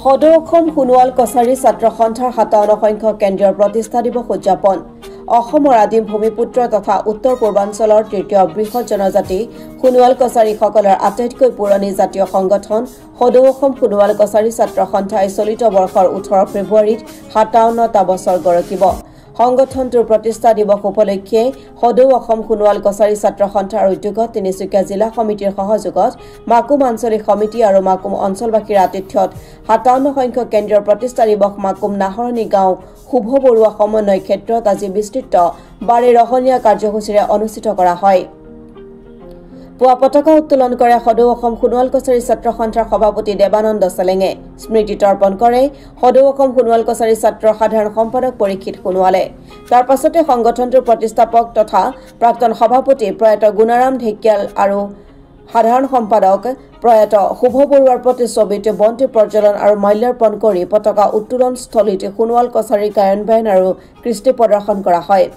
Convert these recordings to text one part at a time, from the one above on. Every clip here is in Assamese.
সদৌ অসম সোণোৱাল কছাৰী ছাত্ৰ সন্থাৰ 57 সংখ্যক কেন্দ্ৰীয় প্ৰতিষ্ঠা দিৱস উদযাপন অসমৰ আদিম ভূমিপুত্ৰ তথা উত্তৰ পূৰ্বাঞ্চলৰ তৃতীয় বৃহৎ জনজাতি সোণোৱাল কছাৰীসকলৰ আটাইতকৈ পুৰণি জাতীয় সংগঠন সদৌ অসম সোণোৱাল কছাৰী ছাত্ৰ সন্থাই চলিত বৰ্ষৰ 18 ফেব্ৰুৱাৰীত 57টা বছৰ গৰকিব সংগঠনটোৰ প্ৰতিষ্ঠা দিৱস উপলক্ষে সদৌ অসম সোণোৱাল কছাৰী ছাত্ৰ সন্থাৰ উদ্যোগত তিনিচুকীয়া জিলা সমিতিৰ সহযোগত মাকুম আঞ্চলিক সমিতি আৰু মাকুম অঞ্চলবাসীৰ আতিথ্যত 57 সংখ্যক কেন্দ্ৰীয় প্ৰতিষ্ঠা দিৱস মাকুম নাহৰণি গাঁও শুভ বৰুৱা সমন্বয় ক্ষেত্ৰত আজি বিস্তৃত বাৰে ৰহণীয়া কাৰ্যসূচীৰে অনুষ্ঠিত কৰা হয় পুৱা পতাকা উত্তোলন কৰে সদৌ অসম সোণোৱাল কছাৰী ছাত্ৰ সন্থাৰ সভাপতি দেৱানন্দ চেলেঙে স্মৃতি তৰ্পণ কৰে সদৌ অসম সোণোৱাল কছাৰী ছাত্ৰ সাধাৰণ সম্পাদক পৰীক্ষিত সোণোৱালে তাৰ পাছতে সংগঠনটোৰ প্ৰতিষ্ঠাপক তথা প্ৰাক্তন সভাপতি প্ৰয়াত গুণাৰাম ঢেকিয়াল আৰু সাধাৰণ সম্পাদক প্ৰয়াত শুভ বৰুৱাৰ প্ৰতিচ্ছবিত বন্তি প্ৰজ্বলন আৰু মাল্যাৰ্পণ কৰি পতাকা উত্তোলন স্থলীত সোণোৱাল কছাৰী গায়ন বায়ন আৰু কৃষ্টি প্ৰদৰ্শন কৰা হয়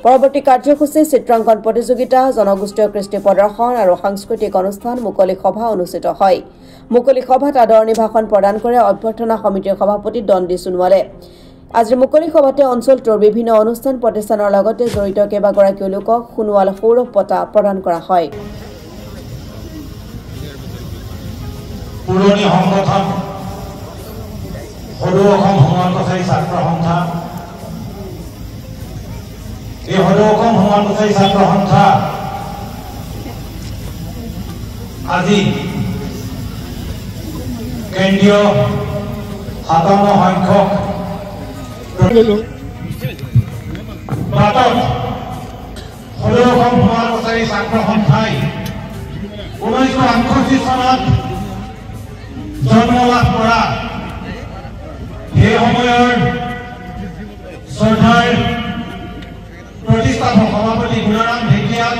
পৰৱৰ্তী কাৰ্যসূচী চিত্ৰাংকন প্ৰতিযোগিতা জনগোষ্ঠীয় কৃষ্টি প্ৰদৰ্শন আৰু সাংস্কৃতিক অনুষ্ঠান মুকলি সভা অনুষ্ঠিত হয় মুকলি সভাত আদৰণি ভাষণ প্ৰদান কৰে অভ্যৰ্থনা সমিতিৰ সভাপতি দণ্ডি সোণোৱালে আজি মুকলি সভাতে অঞ্চলটোৰ বিভিন্ন অনুষ্ঠান প্ৰতিষ্ঠানৰ লগতে জড়িত কেইবাগৰাকীও লোকক সোণোৱাল সৌৰভ বঁটা প্ৰদান কৰা হয় পুৰণি সংগঠন সদৌ অসম সোণোৱাল কছাৰী ছাত্ৰ সন্থা এই সদৌ অসম সোণোৱাল কছাৰী ছাত্ৰ সন্থা আজি কেন্দ্ৰীয় 57 সংখ্যক সদৌ অসম সোণোৱাল কছাৰী ছাত্ৰ সন্থাই 1968 চনত জন্ম লাভ কৰা সেই সময়ৰ শ্ৰদ্ধাৰ প্ৰতিষ্ঠাপক সভাপতি গুণাৰাম ঢেকিয়াল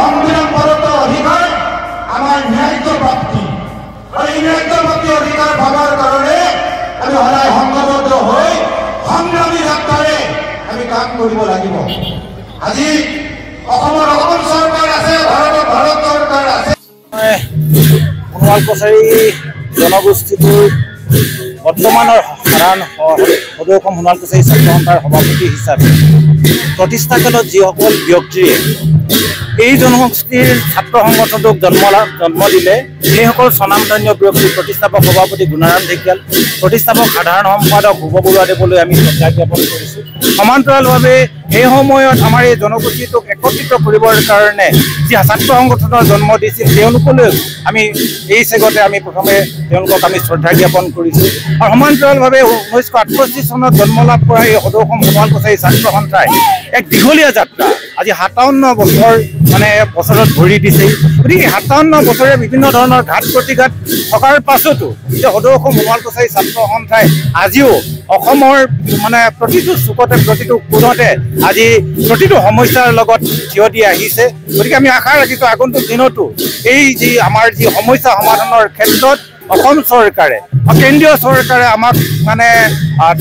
সংবিধান প্ৰদত্ত অধিকাৰ আমাৰ ন্যায্য প্ৰাপ্তি আৰু এই ন্যায্য প্ৰাপ্তি অধিকাৰ পাবৰ কাৰণে আমি সদায় সংঘবদ্ধ হৈ সংগ্ৰামী যাত্ৰাৰে আমি কাম কৰিব লাগিব আজি অসমৰ অসম চৰকাৰ আছে ভাৰতত ভাৰত চৰকাৰ আছে সোণোৱাল কছাৰী জনগোষ্ঠীটোৰ বৰ্তমানৰ সাধাৰণ সদৌ অসম সোণোৱাল কছাৰী ছাত্ৰ সন্থাৰ সভাপতি হিচাপে প্ৰতিষ্ঠাকালত যিসকল ব্যক্তিয়ে এই জনগোষ্ঠীৰ ছাত্ৰ সংগঠনটোক জন্ম দিলে সেইসকল স্বনামধন্য ব্যক্তি প্ৰতিষ্ঠাপক সভাপতি গুণাৰাম ঢেকিয়াল প্ৰতিষ্ঠাপক সাধাৰণ সম্পাদক শুভ বৰুৱাদেৱলৈ আমি শ্ৰদ্ধা জ্ঞাপন কৰিছোঁ সমান্তৰালভাৱে এই সময়ত আমাৰ এই জনগোষ্ঠীটোক একত্ৰিত কৰিবৰ কাৰণে যি ছাত্ৰ সংগঠনৰ জন্ম দিছিল তেওঁলোকলৈ আমি এই চেগতে আমি প্ৰথমে তেওঁলোকক আমি শ্ৰদ্ধা জ্ঞাপন কৰিছোঁ আৰু সমান্তৰালভাৱে 1968 চনত জন্ম লাভ কৰা এই সদৌ অসম সোণোৱাল কছাৰী ছাত্ৰ সন্থাই এক দীঘলীয়া যাত্ৰা আজি 57 বছৰ বছৰত ভৰি দিছে গতিকে 57 বছৰে বিভিন্ন ধৰণৰ ঘাট প্ৰতিঘাত থকাৰ পাছতো যে সদৌ অসম সোণোৱাল কছাৰী ছাত্ৰ সন্থাই আজিও অসমৰ প্ৰতিটো চুকতে প্ৰতিটো কোণতে আজি প্ৰতিটো সমস্যাৰ লগত থিয় দি আহিছে গতিকে আমি আশা ৰাখিছোঁ আগন্তুক দিনতো এই যি আমাৰ যি সমস্যা সমাধানৰ ক্ষেত্ৰত অসম চৰকাৰে কেন্দ্ৰীয় চৰকাৰে আমাক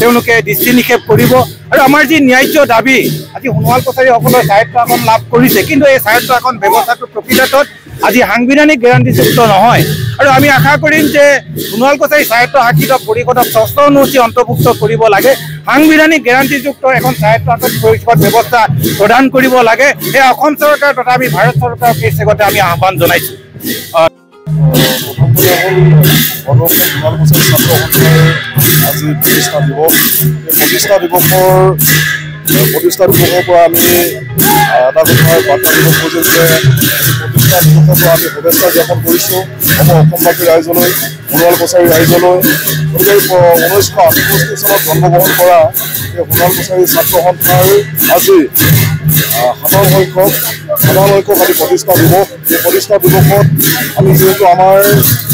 তেওঁলোকে দৃষ্টি নিক্ষেপ কৰিব আৰু আমাৰ যি ন্যায্য দাবী আজি সোণোৱাল কছাৰীসকলৰ স্বায়ত্ব শাসন লাভ কৰিছে কিন্তু এই স্বায়ত্ব শাসন ব্যৱস্থাটো প্ৰকৃতত আজি সাংবিধানিক গ্যাৰাণ্টিযুক্ত নহয় আৰু আমি আশা কৰিম যে সোণোৱাল কছাৰী স্বায়ত্ব শাসিত পৰিষদক ৬ষ্ঠ অনুসূচী অন্তৰ্ভুক্ত কৰিব লাগে সাংবিধানিক গ্যাৰাণ্টিযুক্ত এখন স্বায়ত্ব শাসন পৰিষদ ব্যৱস্থা প্ৰদান কৰিব লাগে এই অসম চৰকাৰ তথা আমি ভাৰত চৰকাৰক এই চেগতে আমি আহ্বান জনাইছোঁ প্ৰথমতে হ'ল অদক্ষ সোণোৱাল কছাৰী ছাত্ৰ সন্থাৰ আজি প্ৰতিষ্ঠা দিৱস। এই প্ৰতিষ্ঠা দিৱসৰ পৰা আমি এটা কথাই বাৰ্তা দিব খুজিম যে প্ৰতিষ্ঠা দিৱসৰ পৰা আমি শুভেচ্ছা জ্ঞাপন কৰিছোঁ অসমবাসী ৰাইজলৈ, সোণোৱাল কছাৰী ৰাইজলৈ। গতিকে 1968 চনত জন্মগ্ৰহণ কৰা এই সোণোৱাল কছাৰী ছাত্ৰ সন্থাৰ আজি 7 সংখ্যক আজি প্ৰতিষ্ঠা দিৱস। এই প্ৰতিষ্ঠা দিৱসত আমি যিহেতু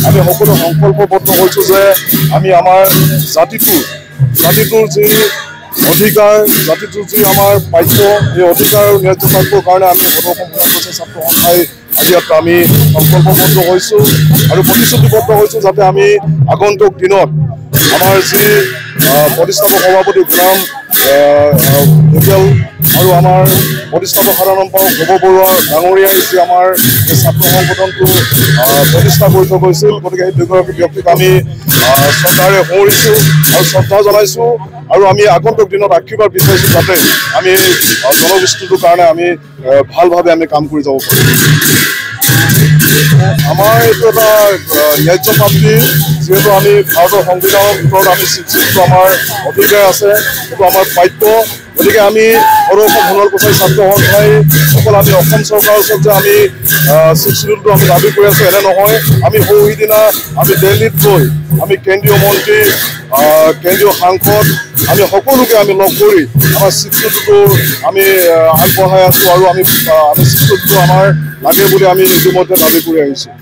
আমি সকলো সংকল্পবদ্ধ হৈছোঁ যে আমি আমাৰ জাতিটোৰ যি অধিকাৰ, জাতিটোৰ যি আমাৰ প্ৰাপ্য, এই অধিকাৰ ন্যায্য প্ৰাপ্যৰ কাৰণে আমি অসম সোণোৱাল কছাৰী ছাত্ৰ সন্থাই আজি ইয়াত আমি সংকল্পবদ্ধ হৈছোঁ আৰু প্ৰতিশ্ৰুতিবদ্ধ হৈছোঁ যাতে আমি আগন্তুক দিনত আমাৰ যি প্ৰতিষ্ঠাপক সভাপতি গুলাম হোটেল আৰু আমাৰ প্ৰতিষ্ঠাপক সাধাৰণ সম্পাদক ভৱ বৰুৱা ডাঙৰীয়াই যি আমাৰ এই ছাত্ৰ সংগঠনটো প্ৰতিষ্ঠা কৰি থৈ গৈছিল। গতিকে সেই দুগৰাকী ব্যক্তিক আমি শ্ৰদ্ধাৰে সোঁৱৰিছোঁ আৰু শ্ৰদ্ধা জনাইছোঁ আৰু আমি আগন্তুক দিনত আশীৰ্বাদ বিচাৰিছোঁ যাতে আমি জনগোষ্ঠীটোৰ কাৰণে আমি ভালভাৱে আমি কাম কৰি যাব পাৰোঁ। আমাৰ এইটো এটা ন্যায্য প্ৰাপ্তি, যিহেতু আমি ভাৰতৰ সংবিধানৰ ভিতৰত আমি যিটো আমাৰ অধিকাৰ আছে সেইটো আমাৰ প্ৰাপ্য। গতিকে আমি অসম সোণোৱাল কছাৰী ছাত্ৰ সন্থাই অকল আমি অসম চৰকাৰৰ ওচৰত যে আমি চিটটো আমি দাবী কৰি আছোঁ এনে নহয়। আমি সিদিনা আমি দিল্লীত গৈ আমি কেন্দ্ৰীয় মন্ত্ৰী, কেন্দ্ৰীয় সাংসদ আমি সকলোকে আমি লগ কৰি আমাৰ চিটটো আমি আগবঢ়াই আছোঁ আৰু আমি চিটটো আমাৰ লাগে বুলি আমি ইতিমধ্যে দাবী কৰি আহিছোঁ।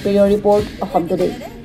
Bureau Report, Assam Today.